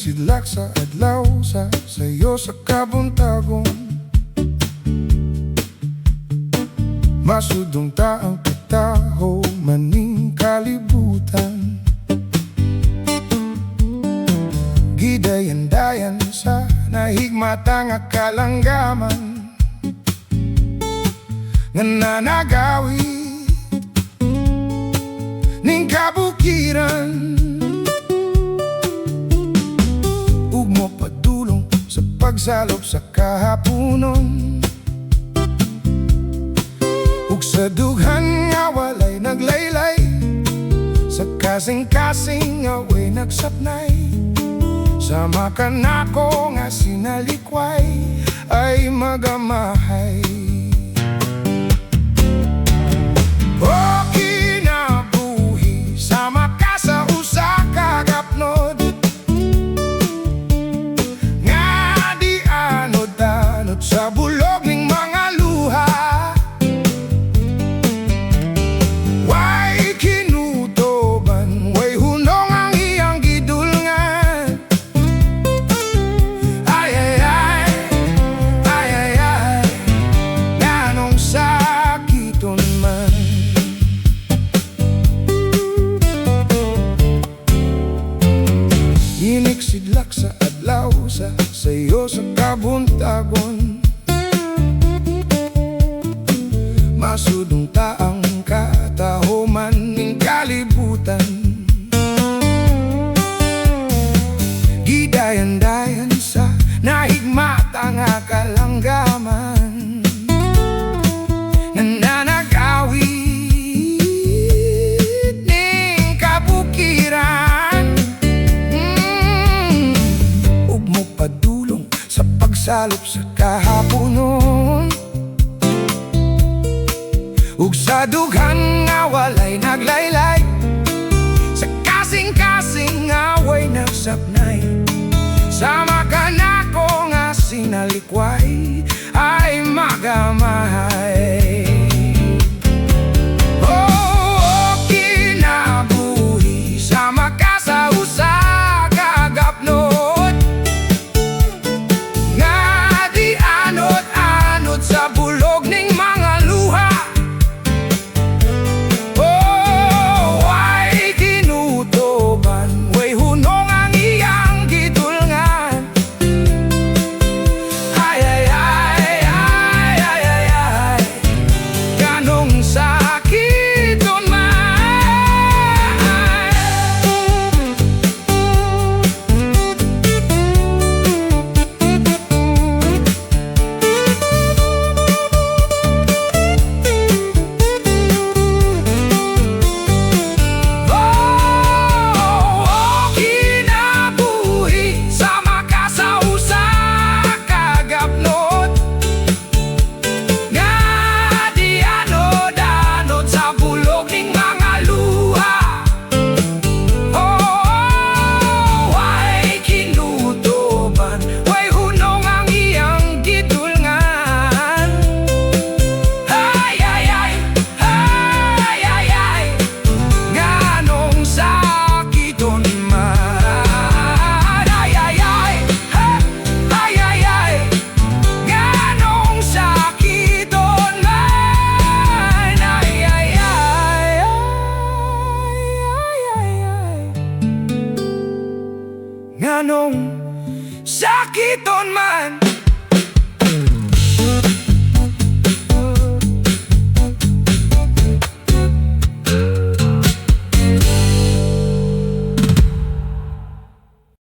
Inigsidlak sa adlaw sa sayo sa kabuntagon. Masudong taang kataho maning kalibutan. Gidayan-dayan sa nahigmata nga kalanggaman nga nanagawi ning kabukiran. Ug mo padulong sa pagsalop sa kahaponon, ug sa dughan nga walay naglaylay, sa kasing-kasing nga way nagsapnay. Sama ka nako nga sinalikway ay magamahay. O kinabuhi, sama ka sa usa ka gapnod, nga di anod-anod sa bulog ning mga luha. Way kinutoban, way hunong ang iyang gidulngan. Ay ay ay, ay ay ay, nganong sakiton man. Inigsidlak sa adlaw sa sayo sa kabuntagon. Masudong taang katahuman ning kalibutan. Gidayan-dayan sa nahigmata nga kalanggaman nga nanagawit ning kabukiran. Ug mo padulong sa pagsalop sa kahaponon, ug sa dughan nga walay naglaylay, sa kasing-kasing nga way nagsapnay. Sama ka nako nga sinalikway ay magamahay. Oh, kinabuhi, sama ka sa usa ka gapnod, nga di anod-anod sa bulog ning mga luha. Oh, way kinutoban, way hunong ang iyang gidulngan. Ay ay ay, ay ay ay ay, ganong sakiton man. Oh, kinabuhi, sama ka sa usa ka gapnod, nga di anod-anod sa bulog ning mga luha. Oh, way kinutoban, way hunong ang iyang gidulngan. Ay ay ay, ay ay ay, nganong sakiton man. Ay ay ay, ay ay ay, nganong sakiton man. Ay ay ay, ay ay ay, nganong sakiton man.